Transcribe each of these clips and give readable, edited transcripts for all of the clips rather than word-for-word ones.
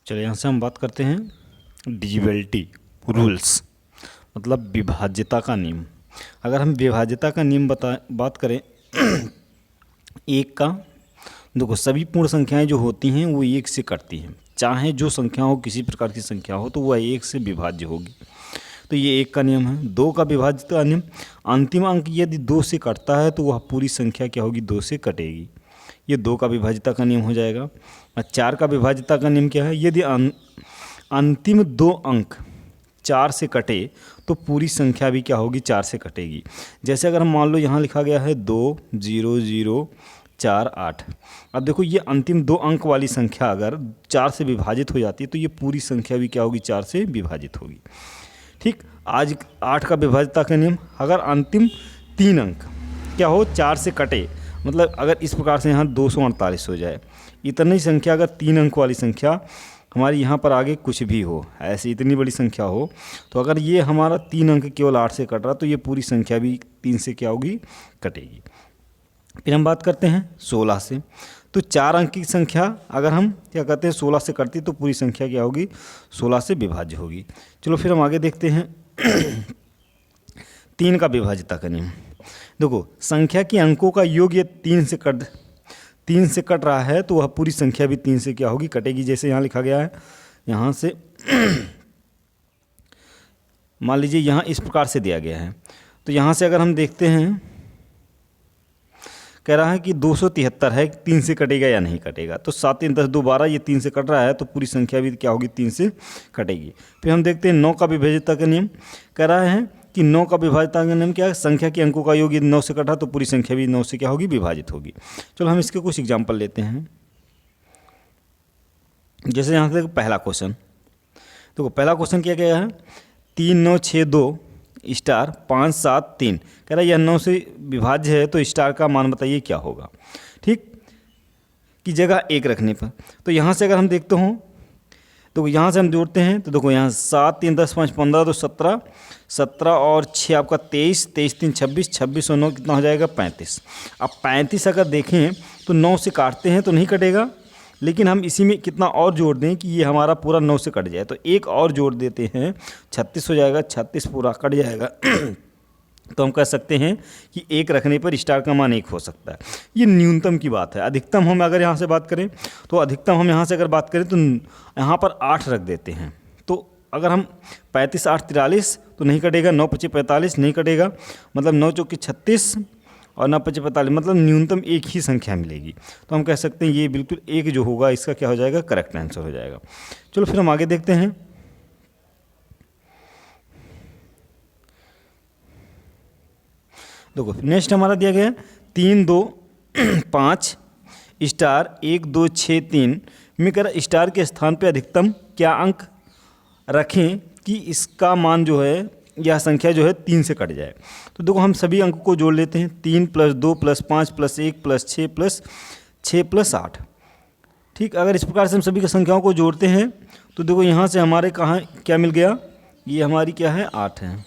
चलिए यहाँ से हम बात करते हैं डिविजिबिलिटी रूल्स, मतलब विभाज्यता का नियम। अगर हम विभाज्यता का नियम बात करें एक का, देखो सभी पूर्ण संख्याएं जो होती हैं वो एक से कटती हैं, चाहे जो संख्या हो, किसी प्रकार की संख्या हो तो वह एक से विभाज्य होगी। तो ये एक का नियम है। दो का विभाज्यता नियम, अंतिम अंक यदि दो से कटता है तो वह पूरी संख्या क्या होगी, दो से कटेगी। ये दो का विभाज्यता का नियम हो जाएगा। और चार का विभाज्यता का नियम क्या है, यदि अंतिम दो अंक चार से कटे तो पूरी संख्या भी क्या होगी, चार से कटेगी। जैसे अगर हम मान लो यहाँ लिखा गया है 20048। अब देखो ये अंतिम दो अंक वाली संख्या अगर चार से विभाजित हो जाती है तो ये पूरी संख्या भी क्या होगी, चार से विभाजित होगी। ठीक, आज आठ का विभाज्यता का नियम, अगर अंतिम तीन अंक क्या हो, चार से कटे, मतलब अगर इस प्रकार से यहाँ 248 हो जाए, इतनी संख्या अगर तीन अंक वाली संख्या हमारी यहाँ पर आगे कुछ भी हो, ऐसी इतनी बड़ी संख्या हो, तो अगर ये हमारा तीन अंक केवल 8 से कट रहा तो ये पूरी संख्या भी 3 से क्या होगी, कटेगी। फिर हम बात करते हैं 16 से। तो चार अंक की संख्या अगर हम क्या कहते हैं 16 से कटती तो पूरी संख्या क्या होगी, 16 से विभाज्य होगी। चलो फिर हम आगे देखते हैं तीन का विभाज्यता का नियम। देखो संख्या के अंकों का योग ये तीन से कट रहा है तो वह पूरी संख्या भी तीन से क्या होगी, कटेगी। जैसे यहाँ लिखा गया है, यहाँ से मान लीजिए यहाँ इस प्रकार से दिया गया है, तो यहाँ से अगर हम देखते हैं, कह रहा है कि 273 है, तीन से कटेगा या नहीं कटेगा। तो 7 3 10 2 12, ये तीन से कट रहा है तो पूरी संख्या भी क्या होगी, तीन से कटेगी। फिर हम देखते हैं 9 का विभाज्यता का नियम। कह रहा है कि 9 का विभाज्यता का नियम क्या है, संख्या के अंकों का योग 9 से कटा तो पूरी संख्या भी 9 से क्या होगी, विभाजित होगी। चलो हम इसके कुछ एग्जाम्पल लेते हैं। जैसे यहाँ से पहला क्वेश्चन, देखो पहला क्वेश्चन क्या गया है, 3 9 6 2 स्टार 5 7 3। कह रहा है यह 9 से विभाज्य है तो स्टार का मान बताइए क्या होगा। ठीक, की जगह एक रखने पर, तो यहाँ से अगर हम देखते हो तो यहाँ से हम जोड़ते हैं तो देखो यहाँ 7 3 10 5 15 तो 17 17 और 6 आपका 23 23 3 26 26 और 9 कितना हो जाएगा, 35। अब 35 अगर देखें तो 9 से काटते हैं तो नहीं कटेगा, लेकिन हम इसी में कितना और जोड़ दें कि ये हमारा पूरा 9 से कट जाए, तो एक और जोड़ देते हैं, 36 हो जाएगा, 36 पूरा कट जाएगा। तो हम कह सकते हैं कि एक रखने पर स्टार का मान एक हो सकता है। ये न्यूनतम की बात है। अधिकतम हम अगर यहाँ से बात करें तो अधिकतम हम यहाँ से अगर बात करें तो यहाँ पर 8 रख देते हैं। तो अगर हम 35 8 43 तो नहीं कटेगा, 9 5 45 नहीं कटेगा, मतलब 9 चौके 36 और 9 5 45, मतलब न्यूनतम एक ही संख्या मिलेगी। तो हम कह सकते हैं ये बिल्कुल एक जो होगा इसका क्या हो जाएगा, करेक्ट आंसर हो जाएगा। चलो फिर हम आगे देखते हैं। देखो नेक्स्ट हमारा दिया गया है 3 2 5 स्टार 1 2 6 3 में कर स्टार के स्थान पे अधिकतम क्या अंक रखें कि इसका मान जो है, यह संख्या जो है 3 से कट जाए। तो देखो हम सभी अंकों को जोड़ लेते हैं, 3 + 2 + 5 + 1 + 6 + 8। ठीक, अगर इस प्रकार से हम सभी की संख्याओं को जोड़ते हैं तो देखो यहाँ से हमारे कहाँ क्या मिल गया, ये हमारी क्या है, 8 है।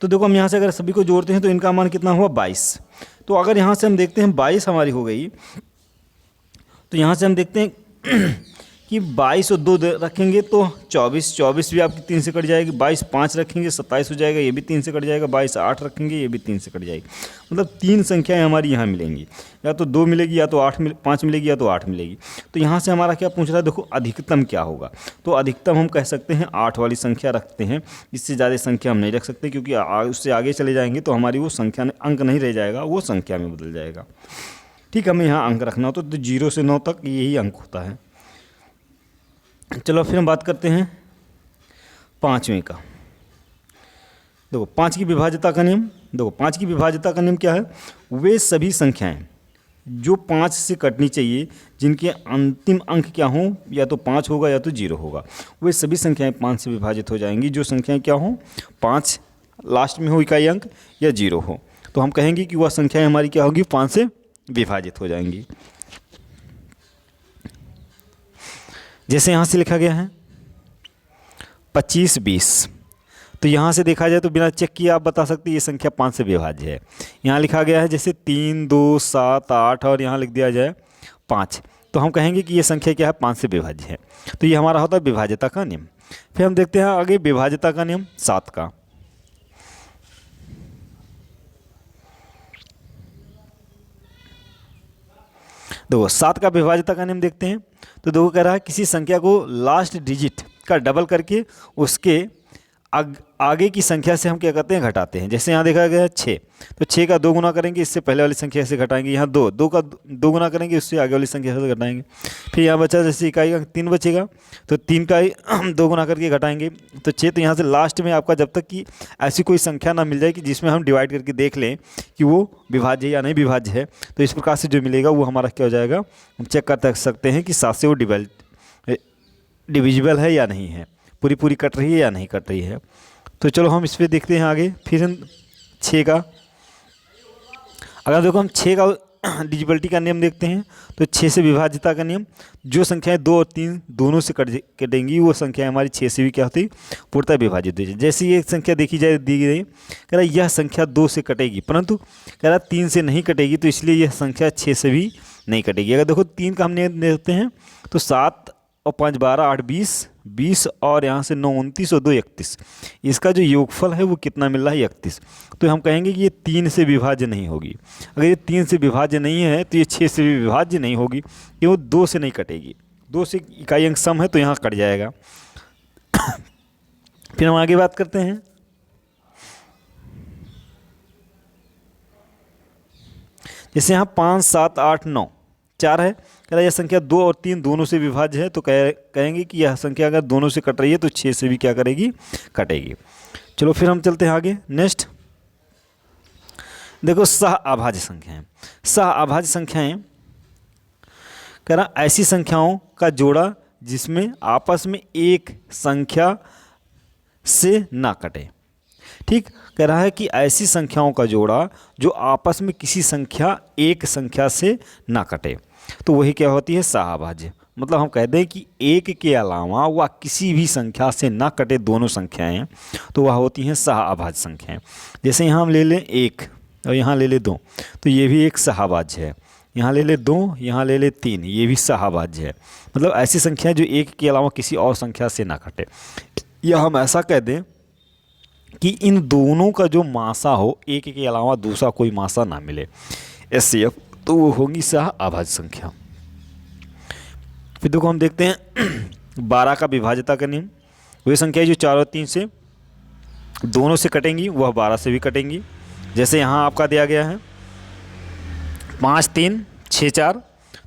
तो देखो हम यहाँ से अगर सभी को जोड़ते हैं तो इनका मान कितना हुआ, 22। तो अगर यहाँ से हम देखते हैं 22 हमारी हो गई, तो यहाँ से हम देखते हैं कि 22 और 2 रखेंगे तो 24, 24 भी आपकी 3 से कट जाएगी, 22 5 रखेंगे 27 हो जाएगा, ये भी 3 से कट जाएगा, 22 8 रखेंगे ये भी 3 से कट जाएगी। मतलब 3 संख्याएं हमारी यहाँ मिलेंगी, या तो 2 मिलेगी, या तो 5 मिलेगी, या तो 8 मिलेगी। तो यहाँ से हमारा क्या पूछ रहा है, देखो अधिकतम क्या होगा। तो अधिकतम हम कह सकते हैं 8 वाली संख्या रखते हैं, इससे ज़्यादा संख्या हम नहीं रख सकते, क्योंकि उससे आगे चले जाएंगे तो हमारी वो संख्या अंक नहीं रह जाएगा, वो संख्या में बदल जाएगा। ठीक, हमें यहाँ अंक रखना हो तो 0 से 9 तक यही अंक होता है। चलो फिर हम बात करते हैं 5वें का। देखो 5 की विभाज्यता का नियम। देखो 5 की विभाज्यता का नियम क्या है, वे सभी संख्याएं जो 5 से कटनी चाहिए, जिनके अंतिम अंक क्या हों, या तो 5 होगा या तो 0 होगा, वे सभी संख्याएं 5 से विभाजित हो जाएंगी। जो संख्याएं क्या हों, 5 लास्ट में हो इकाई अंक, या 0 हो, तो हम कहेंगे कि वह संख्याएं हमारी क्या होगी, 5 से विभाजित हो जाएंगी। जैसे यहाँ से लिखा गया है 25 20, तो यहाँ से देखा जाए तो बिना चेक किए आप बता सकते हैं ये संख्या 5 से विभाज्य है। यहाँ लिखा गया है जैसे 3 2 7 8 और यहाँ लिख दिया जाए 5, तो हम कहेंगे कि ये संख्या क्या है, 5 से विभाज्य है। तो ये हमारा होता है विभाज्यता का नियम। फिर हम देखते हैं आगे विभाज्यता का नियम 7 का। देखो 7 का विभाज्यता का नियम देखते हैं। तो देखो कह रहा है किसी संख्या को लास्ट डिजिट का डबल करके उसके आगे की संख्या से हम क्या करते हैं, घटाते हैं। जैसे यहाँ देखा गया है 6, तो 6 का 2 गुना करेंगे, इससे पहले वाली संख्या से घटाएंगे। यहाँ 2, 2 का 2 गुना करेंगे, उससे आगे वाली संख्या से घटाएंगे। फिर यहाँ बचा जैसे इकाई का 3 बचेगा, तो 3 का 2 गुना करके घटाएंगे तो 6। तो यहाँ से लास्ट में आपका जब तक कि ऐसी कोई संख्या ना मिल जाए कि जिसमें हम डिवाइड करके देख लें कि वो विभाज्य या नहीं विभाज्य है, तो इस प्रकार से जो मिलेगा वो हमारा क्या हो जाएगा, हम चेक कर सकते हैं कि 7 से वो डिविजिबल है या नहीं है, पूरी पूरी कट रही है या नहीं कट रही है। तो चलो हम इस पर देखते हैं आगे। फिर हम 6 का, अगर देखो हम 6 का डिजिबिलिटी का नियम देखते हैं, तो 6 से विभाज्यता का नियम, जो संख्याएं 2 और 3 दोनों से कटेंगी वो संख्या हमारी 6 से भी क्या होती, पूर्णतः विभाजित होती है। जैसे ये संख्या देखी जाए, दी गई कह रहा यह संख्या 2 से कटेगी, परंतु कह रहा 3 से नहीं कटेगी, तो इसलिए यह संख्या 6 से भी नहीं कटेगी। अगर देखो 3 का हम नियम देखते हैं, तो 7 और 5 12 8 20 20 और यहाँ से 9 29 और 2 31, इसका जो योगफल है वो कितना मिल रहा है, 31। तो हम कहेंगे कि ये 3 से विभाज्य नहीं होगी। अगर ये 3 से विभाज्य नहीं है तो ये 6 से भी विभाज्य नहीं होगी, क्यों, 2 से नहीं कटेगी। 2 से इकाई अंक सम है तो यहाँ कट जाएगा। फिर हम आगे बात करते हैं। जैसे यहाँ 5 7 8 9 4 है, कह रहा यह संख्या 2 और 3 दोनों से विभाज्य है, तो कहेंगे कि यह संख्या अगर दोनों से कट रही है तो 6 से भी क्या करेगी, कटेगी। चलो फिर हम चलते हैं आगे। नेक्स्ट देखो सह अभाज्य संख्याएं। सह अभाज्य संख्याएं कह रहा ऐसी संख्याओं का जोड़ा जिसमें आपस में एक संख्या से ना कटे। ठीक, कह रहा है कि ऐसी संख्याओं का जोड़ा जो आपस में किसी संख्या एक संख्या से ना कटे, तो वही क्या होती है, सहअभाज्य। मतलब हम कहते हैं कि एक के अलावा वह किसी भी संख्या से ना कटे दोनों संख्याएं, तो वह होती हैं सहअभाज्य संख्याएं। जैसे यहाँ हम ले लें 1 और यहाँ ले लें 2, तो ये भी एक सहअभाज्य है। यहाँ ले लें 2, यहाँ ले लें 3, ये भी सहअभाज्य है। मतलब ऐसी संख्या जो एक के अलावा किसी और संख्या से ना कटे। या हम ऐसा कह दें कि इन दोनों का जो मासा हो, एक के अलावा दूसरा कोई मासा ना मिले, एचसीएफ, तो वो होगी सहअभाज्य संख्या। फिर देखो हम देखते हैं 12 का विभाज्यता का नियम। वही संख्या जो 4 और 3 से दोनों से कटेंगी वह 12 से भी कटेंगी। जैसे यहाँ आपका दिया गया है 5 3 6 4,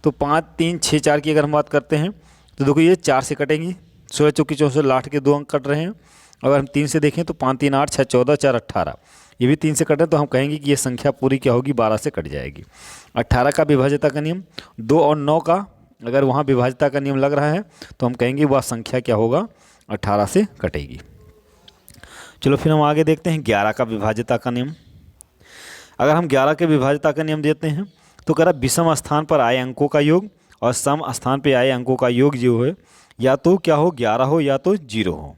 तो 5 3 6 4 की अगर हम बात करते हैं तो देखो ये 4 से कटेंगी, 16 चौकी 64 लाठ के 2 अंक कट रहे हैं। अगर हम 3 से देखें तो 5 3 8 6 14 4 18, ये भी 3 से कट रहे हैं, तो हम कहेंगे कि ये संख्या पूरी क्या होगी, 12 से कट जाएगी। 18 का विभाज्यता का नियम, 2 और 9 का अगर वहाँ विभाज्यता का नियम लग रहा है तो हम कहेंगे वह संख्या क्या होगा, 18 से कटेगी। चलो फिर हम आगे देखते हैं 11 का विभाज्यता का नियम। अगर हम 11 के विभाज्यता का नियम देते हैं तो कह रहा विषम स्थान पर आए अंकों का योग और सम स्थान पर आए अंकों का योग जो है या तो क्या हो, 11 हो या तो 0 हो।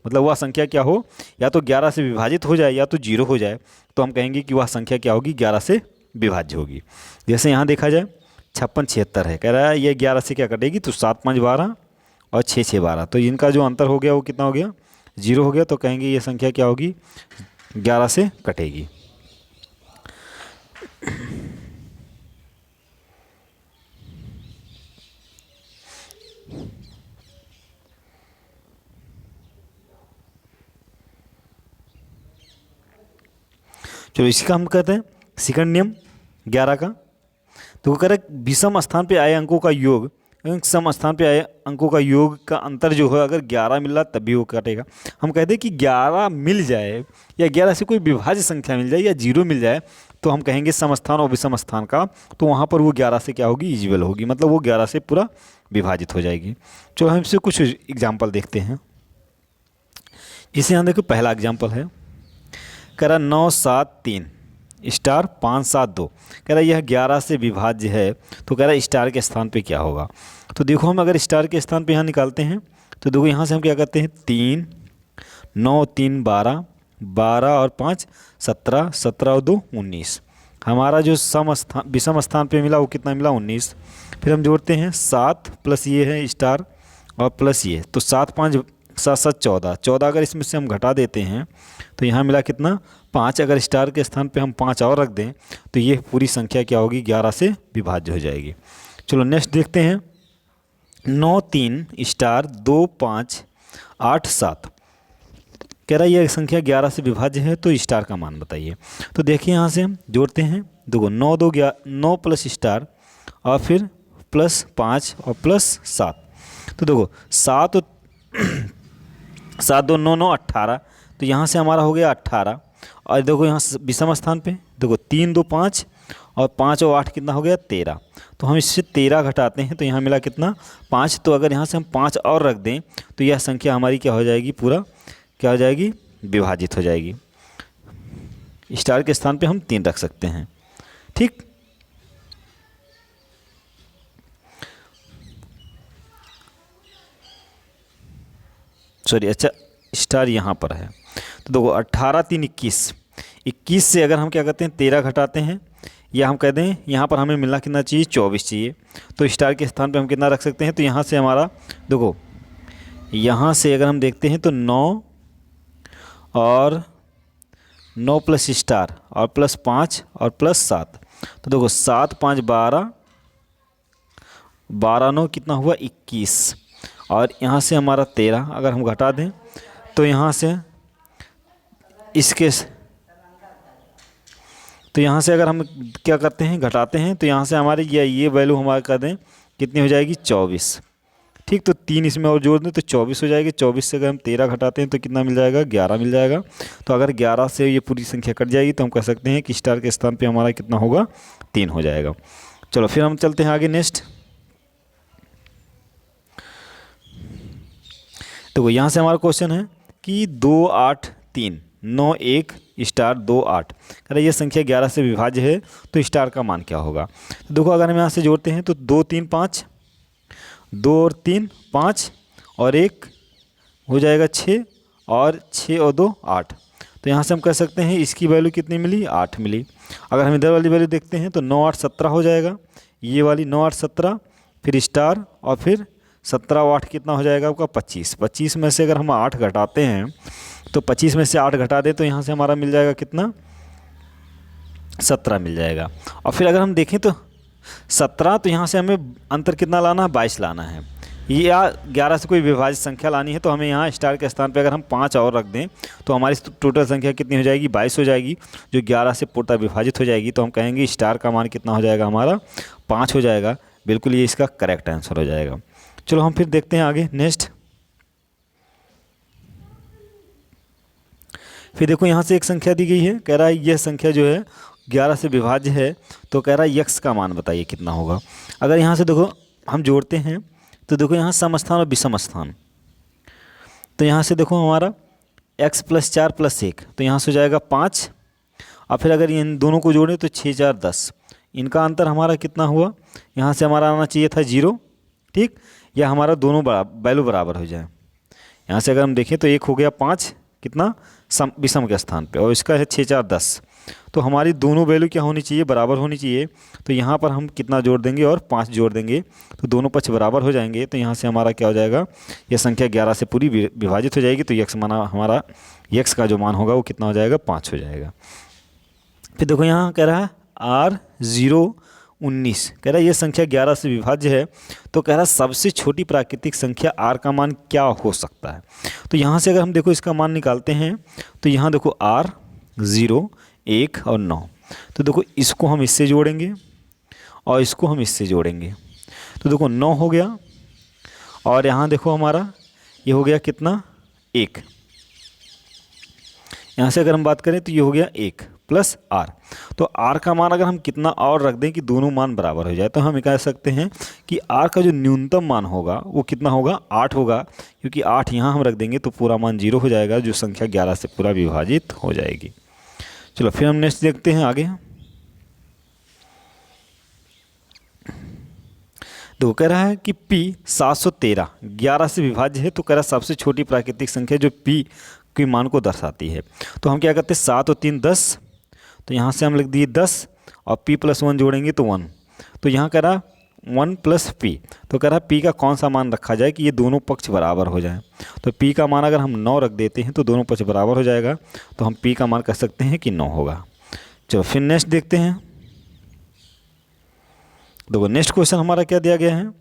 मतलब वह संख्या क्या हो, या तो 11 से विभाजित हो जाए या तो 0 हो जाए, तो हम कहेंगे कि वह संख्या क्या होगी, 11 से विभाज्य होगी। जैसे यहाँ देखा जाए 56 76 है, कह रहा है ये 11 से क्या कटेगी, तो 7 5 12 और 6 6 12, तो इनका जो अंतर हो गया वो कितना हो गया, 0 हो गया। तो कहेंगे ये संख्या क्या होगी, 11 से कटेगी। चलो इसी का हम कहते हैं सेकंड नियम 11 का। तो वो कह रहा है विषम स्थान पे आए अंकों का योग, सम स्थान पे आए अंकों का योग का अंतर जो है अगर 11 मिल रहा तब भी वो कटेगा। हम कहते हैं कि 11 मिल जाए या 11 से कोई विभाज्य संख्या मिल जाए या 0 मिल जाए तो हम कहेंगे सम स्थान और विषम स्थान का, तो वहाँ पर वो 11 से क्या होगी, इक्वल होगी, मतलब वो 11 से पूरा विभाजित हो जाएगी। चलो हम इससे कुछ एग्जाम्पल देखते हैं। इसे यहाँ देखो पहला एग्जाम्पल है, कह रहा 9 7 3 स्टार 5 7 2, कह रहा यह 11 से विभाज्य है, तो कह रहा स्टार के स्थान पे क्या होगा। तो देखो हम अगर स्टार के स्थान पे यहाँ निकालते हैं तो देखो यहाँ से हम क्या करते हैं 3 9 3 12 12 और 5 17 17 और 2 19, हमारा जो सम स्थान विषम स्थान पे मिला वो कितना मिला 19। फिर हम जोड़ते हैं 7 प्लस ये है स्टार और प्लस ये, तो 7 5 7 7 14, 14 अगर इसमें से हम घटा देते हैं तो यहाँ मिला कितना 5। अगर स्टार के स्थान पे हम 5 और रख दें तो ये पूरी संख्या क्या होगी 11 से विभाज्य हो जाएगी। चलो नेक्स्ट देखते हैं 9 3 स्टार 2 5 8 7, कह रहा है ये संख्या 11 से विभाज्य है तो स्टार का मान बताइए। तो देखिए यहाँ से हम जोड़ते हैं, देखो 9 2 9 प्लस स्टार और फिर प्लस 5 और प्लस 7, तो देखो 7 7 2 9 9 18, तो यहाँ से हमारा हो गया 18। और देखो यहाँ विषम स्थान पे देखो 3 2 5 और 5 और 8 कितना हो गया 13, तो हम इससे 13 घटाते हैं तो यहाँ मिला कितना 5। तो अगर यहाँ से हम 5 और रख दें तो यह संख्या हमारी क्या हो जाएगी, पूरा क्या हो जाएगी, विभाजित हो जाएगी। स्टार के स्थान पे हम 3 रख सकते हैं, ठीक। सॉरी, अच्छा स्टार यहाँ पर है, तो देखो 18 3 21, 21 से अगर हम क्या करते हैं 13 घटाते हैं, या हम कह दें यहाँ पर हमें मिलना कितना चाहिए 24 चाहिए, तो स्टार के स्थान पे हम कितना रख सकते हैं। तो यहाँ से हमारा देखो, यहाँ से अगर हम देखते हैं तो 9 और 9 प्लस स्टार और प्लस 5 और प्लस 7, तो देखो 7 5 12, 12 9 कितना हुआ 21, और यहाँ से हमारा 13 अगर हम घटा दें तो यहाँ से इसके, तो यहाँ से अगर हम क्या करते हैं घटाते हैं तो यहाँ से हमारे ये वैल्यू हमारा कर दें कितनी हो जाएगी 24, ठीक। तो 3 इसमें और जोड़ दें तो 24 हो जाएगी। 24 से अगर हम 13 घटाते हैं तो कितना मिल जाएगा 11 मिल जाएगा। तो अगर 11 से ये पूरी संख्या कट जाएगी तो हम कह सकते हैं कि स्टार के स्थान पे हमारा कितना होगा 3 हो जाएगा। चलो फिर हम चलते हैं आगे नेक्स्ट। तो यहाँ से हमारा क्वेश्चन है कि 2 8 3 9 1 स्टार 2 8, अरे ये संख्या 11 से विभाज्य है तो स्टार का मान क्या होगा। तो देखो अगर हम यहाँ से जोड़ते हैं तो 2 3 5, 2 और 3 5 और 1 हो जाएगा 6, और 6 और 2 8, तो यहाँ से हम कह सकते हैं इसकी वैल्यू कितनी मिली 8 मिली। अगर हम इधर वाली वैल्यू देखते हैं तो 9 8 17 हो जाएगा, ये वाली 9 8 17, फिर स्टार और फिर 17 और 8 कितना हो जाएगा आपका 25। 25 में से अगर हम 8 घटाते हैं तो 25 में से 8 घटा दें तो यहाँ से हमारा मिल जाएगा कितना 17 मिल जाएगा। और फिर अगर हम देखें तो 17, तो यहाँ से हमें अंतर कितना लाना है 22 लाना है, या 11 से कोई विभाजित संख्या लानी है। तो हमें यहाँ स्टार के स्थान पे अगर हम 5 और रख दें तो हमारी टोटल संख्या कितनी हो जाएगी 22 हो जाएगी, जो 11 से पूर्णतः विभाजित हो जाएगी। तो हम कहेंगे स्टार का मान कितना हो जाएगा हमारा 5 हो जाएगा। बिल्कुल ये इसका करेक्ट आंसर हो जाएगा। चलो हम फिर देखते हैं आगे नेक्स्ट। फिर देखो यहाँ से एक संख्या दी गई है, कह रहा है यह संख्या जो है 11 से विभाज्य है, तो कह रहा है यक्स का मान बताइए कितना होगा। अगर यहाँ से देखो हम जोड़ते हैं तो देखो यहाँ सम स्थान और विषम स्थान, तो यहाँ से देखो हमारा x + 4 + 1, तो यहाँ से हो जाएगा 5, और फिर अगर इन दोनों को जोड़ें तो 6 4 10, इनका अंतर हमारा कितना हुआ, यहाँ से हमारा आना चाहिए था 0, ठीक, या हमारा दोनों वैल्यू बराबर हो जाए। यहाँ से अगर हम देखें तो एक हो गया 5 कितना विषम के स्थान पे, और इसका है 6 4 10, तो हमारी दोनों वैल्यू क्या होनी चाहिए बराबर होनी चाहिए। तो यहाँ पर हम कितना जोड़ देंगे और 5 जोड़ देंगे तो दोनों पक्ष बराबर हो जाएंगे। तो यहाँ से हमारा क्या हो जाएगा, यह संख्या 11 से पूरी विभाजित हो जाएगी। तो यक्स माना हमारा यक्स का जो मान होगा वो कितना हो जाएगा 5 हो जाएगा। फिर देखो यहाँ कह रहा है R0 19, कह रहा है ये संख्या 11 से विभाज्य है, तो कह रहा है सबसे छोटी प्राकृतिक संख्या R का मान क्या हो सकता है। तो यहाँ से अगर हम देखो इसका मान निकालते हैं तो यहाँ देखो R 0 1 और 9, तो देखो इसको हम इससे जोड़ेंगे और इसको हम इससे जोड़ेंगे, तो देखो 9 हो गया, और यहाँ देखो हमारा ये हो गया कितना 1, यहाँ से अगर हम बात करें तो ये हो गया 1 + R। तो R का मान अगर हम कितना और रख दें कि दोनों मान बराबर हो जाए, तो हम कह सकते हैं कि R का जो न्यूनतम मान होगा वो कितना होगा 8 होगा, क्योंकि 8 यहाँ हम रख देंगे तो पूरा मान 0 हो जाएगा, जो संख्या 11 से पूरा विभाजित हो जाएगी। चलो फिर हम नेक्स्ट देखते हैं आगे। तो कह रहा है कि P 713 11 से विभाज्य है, तो कह रहा है सबसे छोटी प्राकृतिक संख्या जो P के मान को दर्शाती है। तो हम क्या करते हैं 7 और 3 10, तो यहाँ से हम लिख दिए 10, और p + 1 जोड़ेंगे तो 1। तो यहाँ कह रहा 1 + p, तो कह रहा p का कौन सा मान रखा जाए कि ये दोनों पक्ष बराबर हो जाए। तो p का मान अगर हम 9 रख देते हैं तो दोनों पक्ष बराबर हो जाएगा, तो हम p का मान कह सकते हैं कि 9 होगा। चलो फिर नेक्स्ट देखते हैं। देखो नेक्स्ट क्वेश्चन हमारा क्या दिया गया है,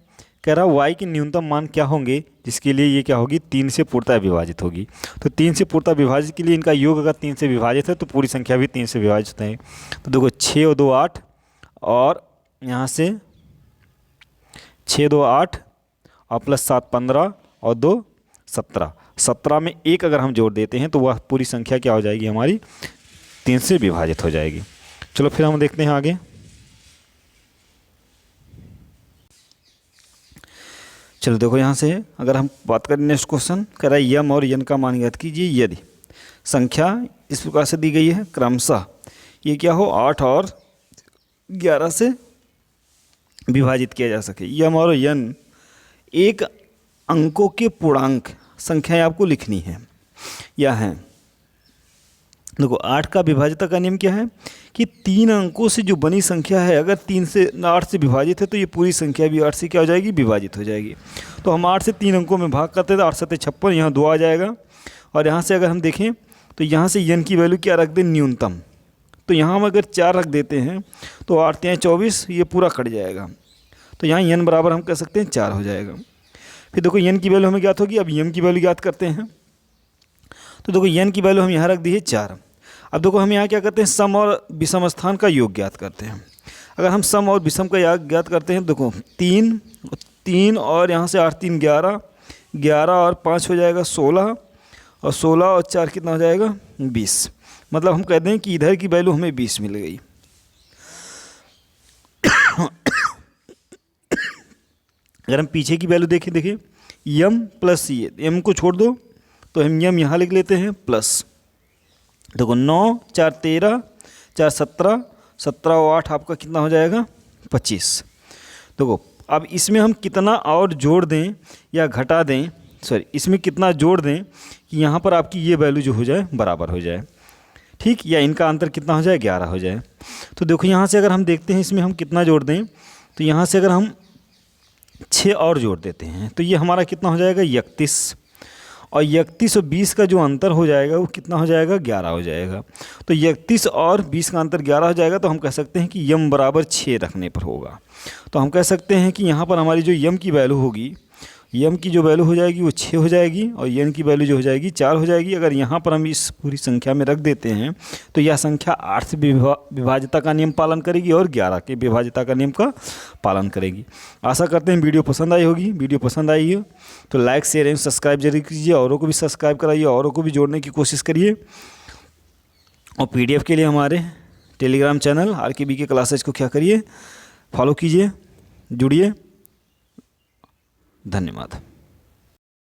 कह रहा y के न्यूनतम मान क्या होंगे जिसके लिए ये क्या होगी, 3 से पूर्णतः विभाजित होगी। तो 3 से पूर्णतः विभाजित के लिए इनका योग अगर 3 से विभाजित है तो पूरी संख्या भी 3 से विभाजित है। तो देखो 6 और 2 8, और यहाँ से 6 2 8 और +7 15 और 2 17। 17 में 1 अगर हम जोड़ देते हैं तो वह पूरी संख्या क्या हो जाएगी हमारी, 3 से विभाजित हो जाएगी। चलो फिर हम देखते हैं आगे। चलो देखो यहाँ से अगर हम बात करें नेक्स्ट क्वेश्चन, कह रहा है यम और यन का मान ज्ञात कीजिए यदि संख्या इस प्रकार से दी गई है क्रमशः ये क्या हो 8 और 11 से विभाजित किया जा सके। यम और यन एक अंकों के पूर्णांक संख्याएं आपको लिखनी है या हैं। देखो 8 का विभाज्यता का नियम क्या है कि 3 अंकों से जो बनी संख्या है अगर 3 से 8 से विभाजित है तो ये पूरी संख्या भी 8 से क्या हो जाएगी, विभाजित हो जाएगी। तो हम 8 से 3 अंकों में भाग करते हैं तो 8 7 56, यहाँ 2 आ जाएगा। और यहाँ से अगर हम देखें तो यहाँ से यन की वैल्यू क्या रख दें, न्यूनतम। तो यहाँ हम अगर 4 रख देते हैं तो 8 3 24, ये पूरा कट जाएगा। तो यहाँ यन बराबर हम कह सकते हैं 4 हो जाएगा। फिर देखो यन की वैल्यू हमें ज्ञात होगी, अब यम की वैल्यू ज्ञात करते हैं। तो देखो यन की वैल्यू हम यहाँ रख दी है 4। अब देखो हम यहाँ क्या करते हैं, सम और विषम स्थान का योग ज्ञात करते हैं। अगर हम सम और विषम का योग ज्ञात करते हैं, देखो 3 और यहाँ से 8 3 11, 11 और 5 हो जाएगा 16, और 16 और 4 कितना हो जाएगा 20। मतलब हम कहते हैं कि इधर की वैल्यू हमें 20 मिल गई। अगर हम पीछे की वैल्यू देखें, देखिए यम प्लस ये, यम को छोड़ दो तो हम यम यहाँ लिख लेते हैं प्लस। देखो 9 4 13, 4 17, 17 और 8 आपका कितना हो जाएगा 25। देखो अब इसमें हम कितना और जोड़ दें या घटा दें, सॉरी इसमें कितना जोड़ दें कि यहाँ पर आपकी ये वैल्यू जो हो जाए बराबर हो जाए, ठीक, या इनका अंतर कितना हो जाए 11 हो जाए। तो देखो यहाँ से अगर हम देखते हैं इसमें हम कितना जोड़ दें, तो यहाँ से अगर हम 6 और जोड़ देते हैं तो ये हमारा कितना हो जाएगा 31, और 31 और 20 का जो अंतर हो जाएगा वो कितना हो जाएगा 11 हो जाएगा। तो 31 और 20 का अंतर 11 हो जाएगा। तो हम कह सकते हैं कि यम बराबर 6 रखने पर होगा। तो हम कह सकते हैं कि यहाँ पर हमारी जो यम की वैल्यू होगी, यम की जो वैल्यू हो जाएगी वो 6 हो जाएगी, और यन की वैल्यू जो हो जाएगी 4 हो जाएगी। अगर यहाँ पर हम इस पूरी संख्या में रख देते हैं तो यह संख्या 8 से विभाज्यता का नियम पालन करेगी और 11 के विभाज्यता का नियम का पालन करेगी। आशा करते हैं वीडियो पसंद आई होगी। वीडियो पसंद आई हो तो लाइक शेयर एवं सब्सक्राइब जरूर कीजिए, औरों को भी सब्सक्राइब कराइए, औरों को भी जोड़ने की कोशिश करिए। और PDF के लिए हमारे टेलीग्राम चैनल RKB के क्लासेज को क्या करिए, फॉलो कीजिए, जुड़िए। धन्यवाद।